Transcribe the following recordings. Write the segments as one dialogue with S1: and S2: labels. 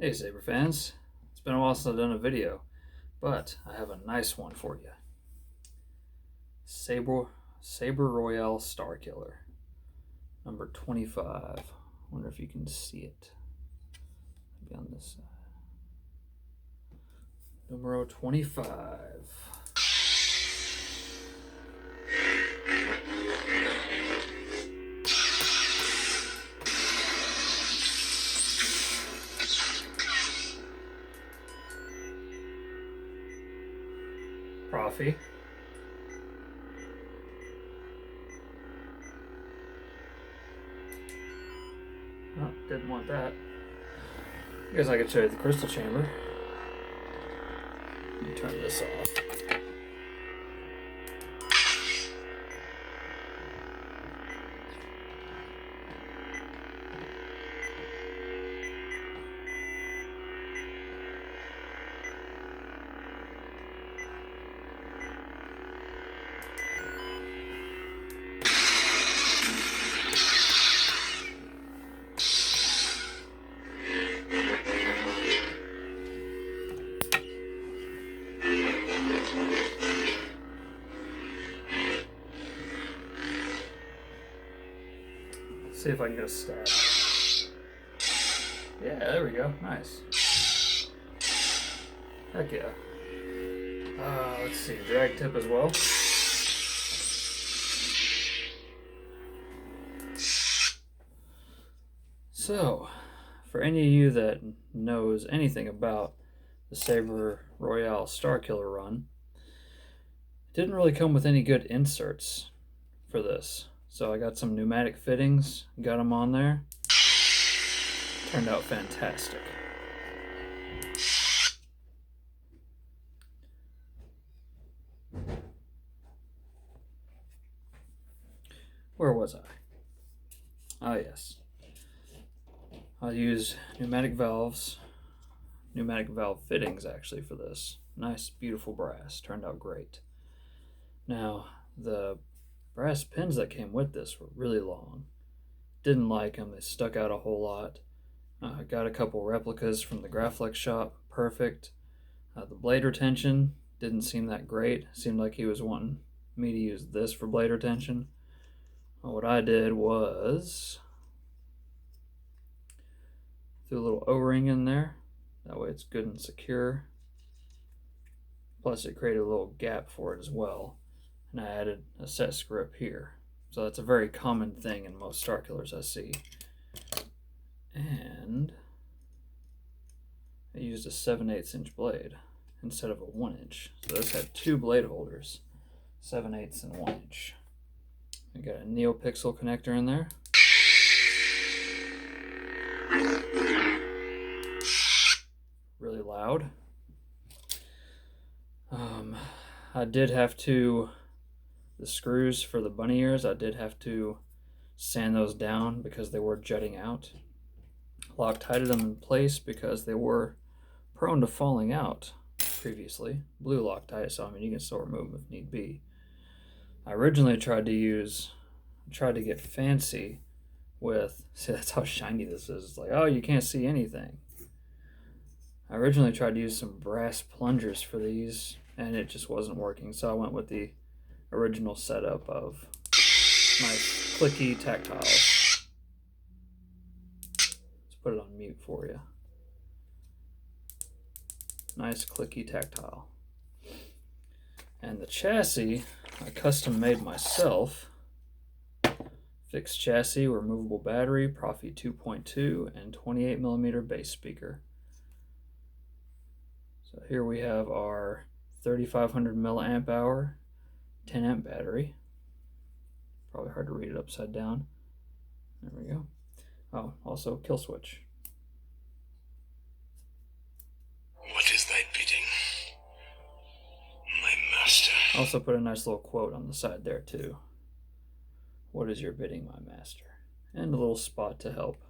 S1: Hey Saber fans, it's been a while since I've done a video, but I have a nice one for you. Saber Royale Starkiller, number 25. Wonder if you can see it. Maybe on this side. Numero 25. Proffie. Oh, didn't want that. I guess I could show you the crystal chamber. Let me turn this off. See if I can get a stab. Yeah, there we go. Nice. Heck yeah. Let's see. Drag tip as well. So, for any of you that knows anything about the Saber Royale Starkiller run, it didn't really come with any good inserts for this. So I got some pneumatic fittings, got them on there. Turned out fantastic. Where was I? Ah, yes. I'll use pneumatic valve fittings actually for this. Nice, beautiful brass. Turned out great. Now, the brass pins that came with this were really long. Didn't like them. They stuck out a whole lot. Got a couple replicas from the Graflex shop. Perfect. The blade retention didn't seem that great. Seemed like he was wanting me to use this for blade retention. Well, what I did was threw a little O-ring in there. That way it's good and secure. Plus it created a little gap for it as well. And I added a set screw up here. So that's a very common thing in most Starkillers I see. And I used a 7/8 inch blade instead of a 1 inch. So this had two blade holders, 7/8 and 1 inch. I got a NeoPixel connector in there. Really loud. I did have to, the screws for the bunny ears, I did have to sand those down because they were jutting out. Loctited them in place because they were prone to falling out previously. Blue Loctite, so I mean you can still remove them if need be. I originally tried to get fancy with, see that's how shiny this is. It's like, oh, you can't see anything. I originally tried to use some brass plungers for these, and it just wasn't working, so I went with the original setup of nice clicky tactile. Let's put it on mute for you. Nice clicky tactile. And the chassis I custom made myself. Fixed chassis, removable battery, Proffie 2.2, and 28mm bass speaker. So here we have our 3500 milliamp hour 10 amp battery. Probably hard to read it upside down. There we go. Oh, also kill switch.
S2: What is thy bidding, my master?
S1: Also put a nice little quote on the side there too. What is your bidding, my master? And a little spot to help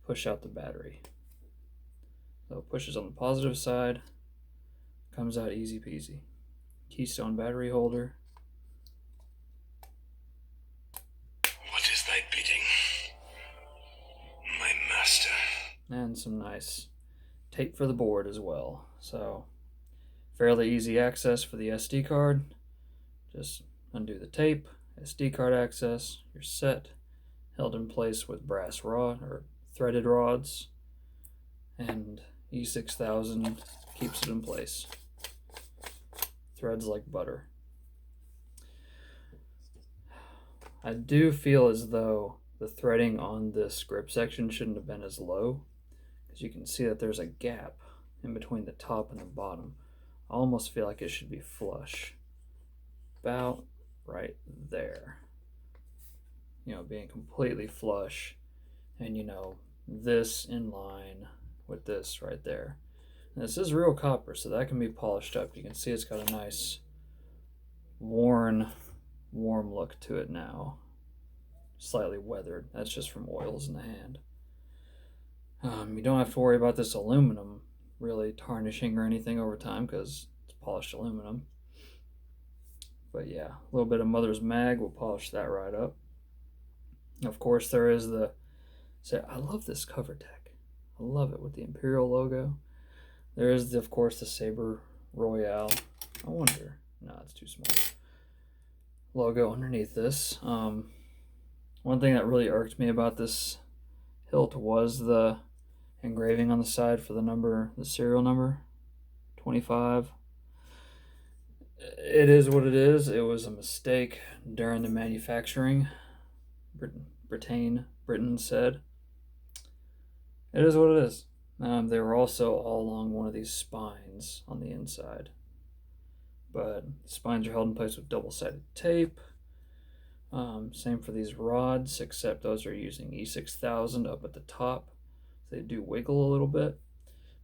S1: push out the battery. So it pushes on the positive side, comes out easy peasy. Keystone battery holder.
S2: What is thy bidding, my master?
S1: And some nice tape for the board as well. So fairly easy access for the SD card. Just undo the tape, SD card access, you're set, held in place with brass rod or threaded rods, and E6000 keeps it in place. Threads like butter. I do feel as though the threading on this grip section shouldn't have been as low, because you can see that there's a gap in between the top and the bottom. I almost feel like it should be flush. About right there. You know, being completely flush, and you know, this in line with this right there. And this is real copper, so that can be polished up. You can see it's got a nice worn, warm look to it now. Slightly weathered. That's just from oils in the hand. You don't have to worry about this aluminum really tarnishing or anything over time because it's polished aluminum. But yeah, a little bit of Mother's Mag will polish that right up. Of course, there is the... I love this cover tech. I love it with the Imperial logo. There is, of course, the Saber Royale. I wonder... No, it's too small. Logo underneath this. One thing that really irked me about this hilt was the engraving on the side for the serial number, 25. It is what it is. It was a mistake during the manufacturing. Britain said. It is what it is. They were also all along one of these spines on the inside. But the spines are held in place with double-sided tape. Same for these rods, except those are using E6000 up at the top. So they do wiggle a little bit.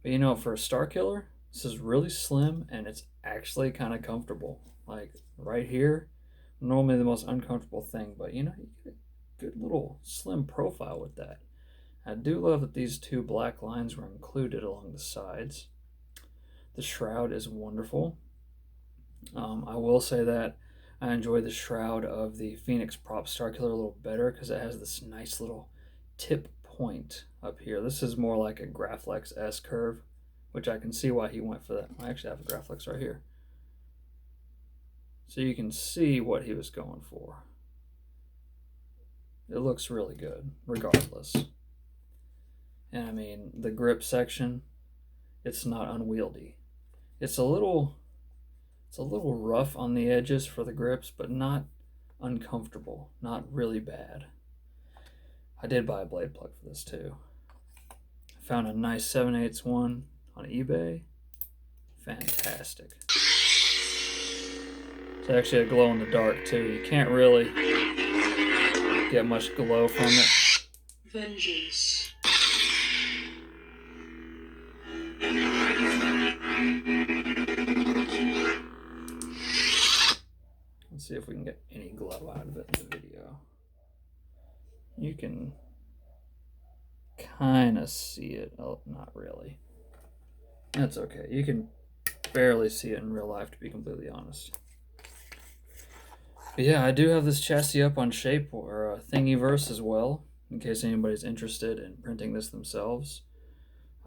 S1: But you know, for a Starkiller, this is really slim and it's actually kind of comfortable. Like right here, normally the most uncomfortable thing, but you know, you get a good little slim profile with that. I do love that these two black lines were included along the sides. The shroud is wonderful. I will say that I enjoy the shroud of the Phoenix Prop Starkiller a little better because it has this nice little tip point up here. This is more like a Graflex S curve, which I can see why he went for that. I actually have a Graflex right here. So you can see what he was going for. It looks really good, regardless. And I mean, the grip section, it's not unwieldy. It's a little rough on the edges for the grips, but not uncomfortable, not really bad. I did buy a blade plug for this too. I found a nice 7/8 one on eBay. Fantastic. It's actually a glow in the dark too. You can't really get much glow from it. Vengeance. Let's see if we can get any glow out of it in the video. You can kind of see it. Oh, not really. That's okay. You can barely see it in real life, to be completely honest. But yeah, I do have this chassis up on Shape or Thingiverse as well, in case anybody's interested in printing this themselves.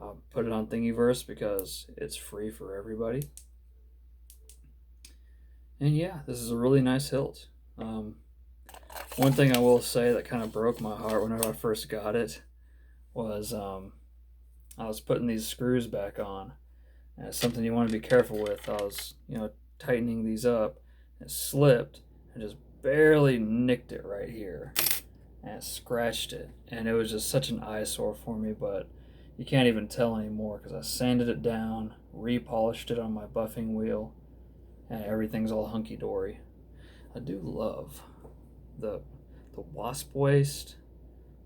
S1: I'll put it on Thingiverse because it's free for everybody. And yeah, this is a really nice hilt. One thing I will say that kind of broke my heart whenever I first got it was I was putting these screws back on. And it's something you want to be careful with. I was, tightening these up. It slipped and just barely nicked it right here. And it scratched it. And it was just such an eyesore for me, but you can't even tell anymore because I sanded it down, repolished it on my buffing wheel, and everything's all hunky-dory. I do love the wasp waist,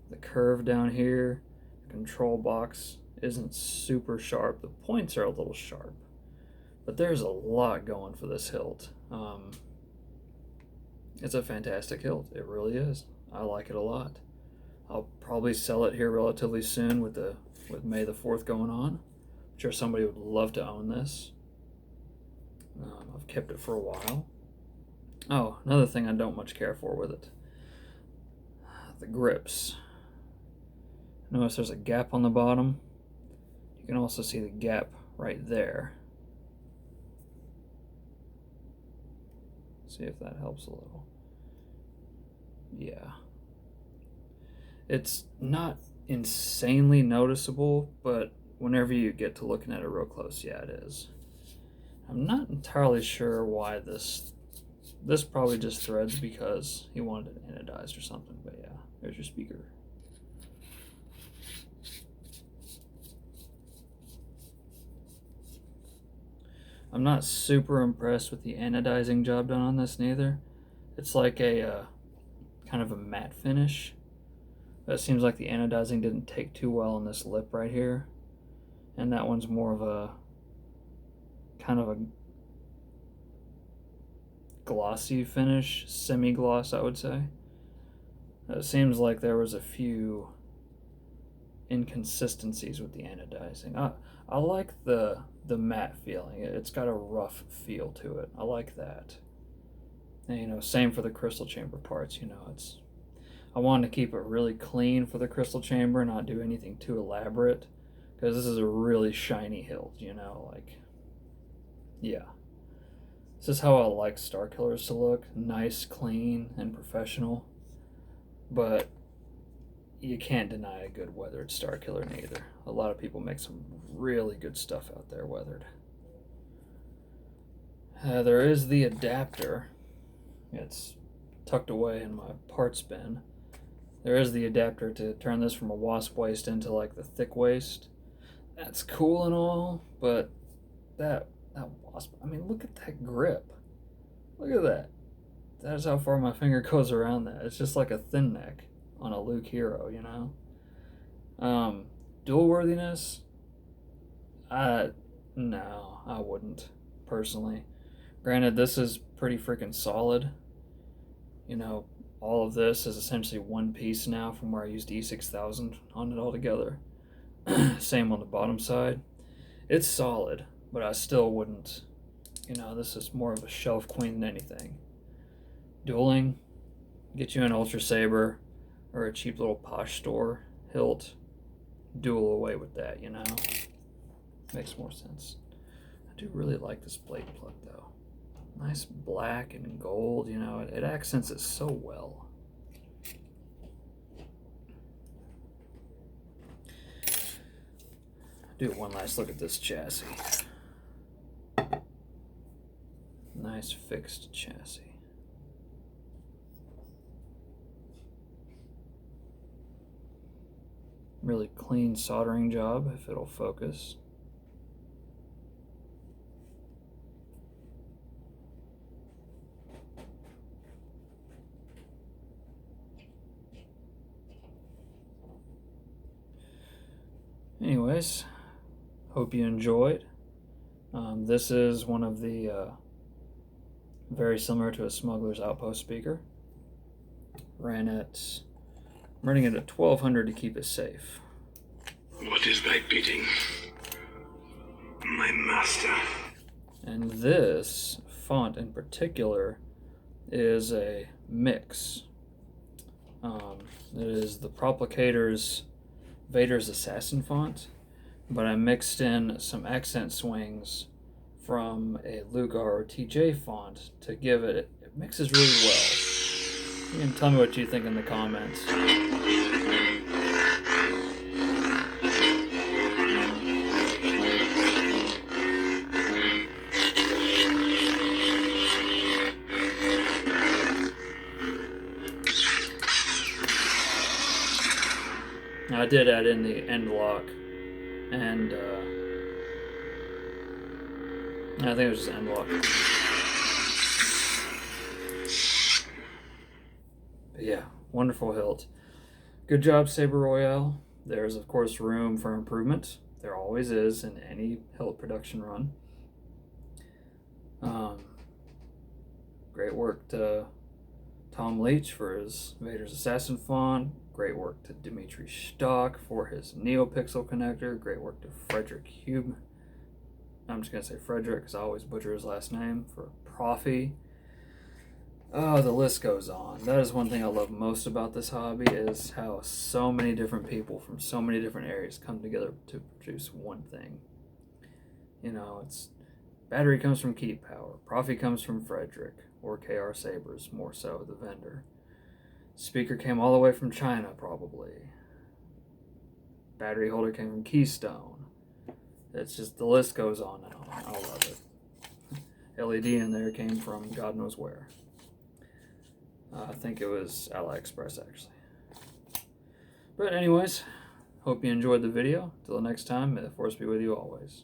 S1: the curve down here. The control box isn't super sharp. The points are a little sharp, but there's a lot going for this hilt. It's a fantastic hilt. It really is. I like it a lot. I'll probably sell it here relatively soon with May the 4th going on. I'm sure somebody would love to own this. I've kept it for a while. Oh, another thing I don't much care for with it. The grips. Notice there's a gap on the bottom. You You can also see the gap right there. See if that helps a little. Yeah. It's not insanely noticeable, but whenever you get to looking at it real close, yeah, it is. I'm not entirely sure why this probably just threads because he wanted it anodized or something, but yeah, there's your speaker. I'm not super impressed with the anodizing job done on this neither. It's like a kind of a matte finish. It seems like the anodizing didn't take too well on this lip right here. And that one's more of a kind of a glossy finish, semi-gloss, I would say. It seems like there was a few inconsistencies with the anodizing. I like the matte feeling. It's got a rough feel to it. I like that. And, same for the crystal chamber parts. I wanted to keep it really clean for the crystal chamber, not do anything too elaborate, because this is a really shiny hilt. Yeah. This is how I like Starkillers to look: nice, clean, and professional. But you can't deny a good weathered Starkiller neither. A lot of people make some really good stuff out there weathered. There is the adapter. It's tucked away in my parts bin. There is the adapter to turn this from a wasp waist into like the thick waist. That's cool and all, but that wasp, I mean, look at that grip. Look at that. That's how far my finger goes around that. It's just like a thin neck on a Luke hero, Dual worthiness? No, I wouldn't, personally. Granted, this is pretty freaking solid. All of this is essentially one piece now from where I used E6000 on it all together. Same on the bottom side. It's solid, but I still wouldn't. This is more of a shelf queen than anything. Dueling, get you an Ultra Saber or a cheap little posh store hilt. Duel away with that, Makes more sense. I do really like this blade plug though. Nice black and gold, it accents it so well. Do one last look at this chassis. Nice fixed chassis. Really clean soldering job if it'll focus. Anyways, hope you enjoyed. This is one of the very similar to a Smuggler's Outpost speaker. I'm running it at 1200 to keep it safe.
S2: What is thy bidding, my master?
S1: And this font in particular is a mix. It is the Proplicator's Vader's Assassin font, but I mixed in some accent swings from a Luke ROTJ font to give it mixes really well. You can tell me what you think in the comments. Now, I did add in the end lock, and I think it was just end lock. But yeah, wonderful hilt. Good job, Saber Royale. There's, of course, room for improvement. There always is in any hilt production run. Great work to Tom Leach for his Vader's Assassin font. Great work to Dimitri Stock for his NeoPixel connector. Great work to Frederick Hube. I'm just going to say Frederick because I always butcher his last name, for Proffie. Oh, the list goes on. That is one thing I love most about this hobby is how so many different people from so many different areas come together to produce one thing. You know, it's battery comes from Keep Power, proffie comes from Frederick or KR Sabers, more so the vendor. Speaker came all the way from China, probably. Battery holder came from Keystone. It's just the list goes on and on. I love it. LED in there came from God knows where. I think it was AliExpress actually. But anyways, hope you enjoyed the video. Till the next time, may the force be with you always.